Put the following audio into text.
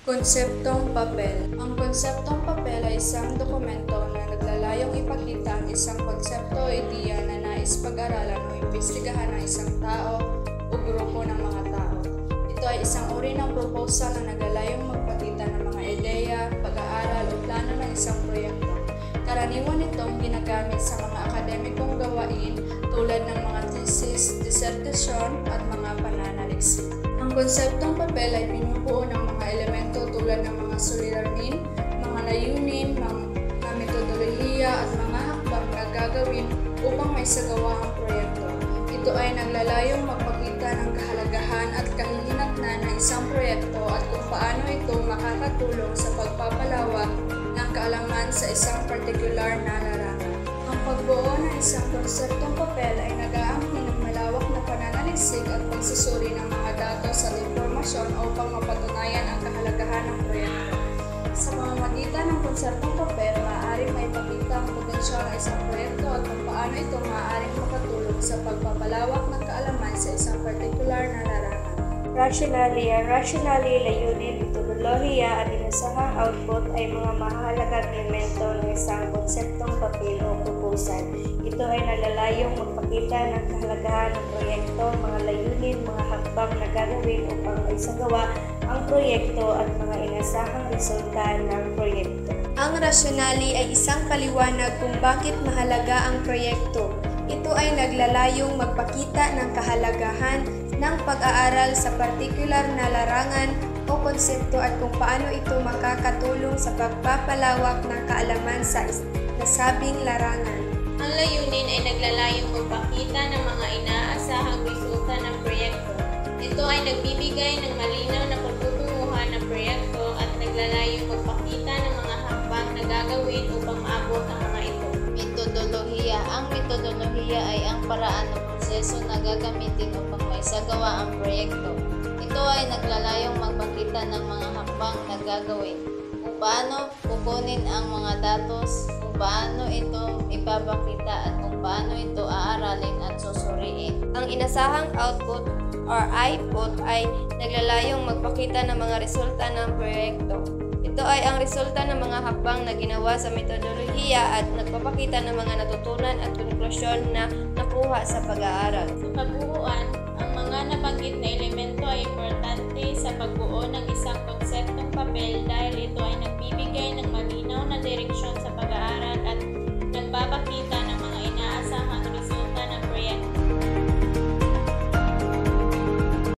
Konseptong papel. Ang konseptong papel ay isang dokumento na naglalayong ipakita ang isang konsepto o ideya na nais pag-aralan o imbestigahan ng isang tao o grupo ng mga tao. Ito ay isang uri ng proposal na naglalayong magpakita ng mga ideya, pag-aaral o plano ng isang proyekto. Karaniwan itong ginagamit sa mga akademikong gawain tulad ng mga thesis, dissertasyon at mga pananaliksik. Ang konseptong papel ay binubuo ng mga elemento tulad ng mga suliranin, mga layunin, mga metodolohiya at mga hakbang na gagawin upang may sagawa ang proyekto. Ito ay naglalayong magpakita ng kahalagahan at kahihinatnan ng isang proyekto at kung paano ito makakatulong sa pagpapalawak ng kaalaman sa isang partikular na larangan. Ang pagbuo ng isang konseptong papel ay nag-aangkin ng malawak na pananaliksik at pagsusuri ng mga datos at impormasyon upang mapatunayan ang kahalagahan ng proyekto. Sa pamamagitan ng konseptong papel, maaaring maipakita ang potensyal ng isang proyekto at kung paano ito maaaring makatulong sa pagpapalawak ng kaalaman sa isang partikular na larangan. Rationally, layunin, metodolohiya at inasahang output ay mga mahalagang elemento ng isang konseptong papel o proposal. Ito ay naglalayong magpakita ng kahalagahan ng proyekto, mga layunin, mga hakbang na gagawin upang maisagawa ang proyekto at mga inasahang resulta ng proyekto. Ang rationally ay isang paliwanag kung bakit mahalaga ang proyekto. Ito ay naglalayong magpakita ng kahalagahan ng pag-aaral sa partikular na larangan o konsepto at kung paano ito makakatulong sa pagpapalawak ng kaalaman sa nasabing larangan. Ang layunin ay naglalayong magpakita ng mga inaasahang resulta ng proyekto. Ito ay nagbibigay ng malinaw na pagtutunguhan ng proyekto at naglalayong magpakita ng mga hakbang na gagawin upang maabot ang mga ito. Metodolohiya. Ang metodolohiya ay ang paraan ng proseso na gagamitin upang maisagawa ang proyekto. Ito ay naglalayong magpakita ng mga hakbang na gagawin, kung paano kukunin ang mga datos, kung paano ito ipapakita at kung paano ito aaralin at susuriin. Ang inasahang output or output ay naglalayong magpakita ng mga resulta ng proyekto. Ito ay ang resulta ng mga hakbang na ginawa sa metodolohiya at nagpapakita ng mga natutunan at konklusyon na nakuha sa pag-aaral. Sa kabuuan, ang mga nabanggit na elemento ay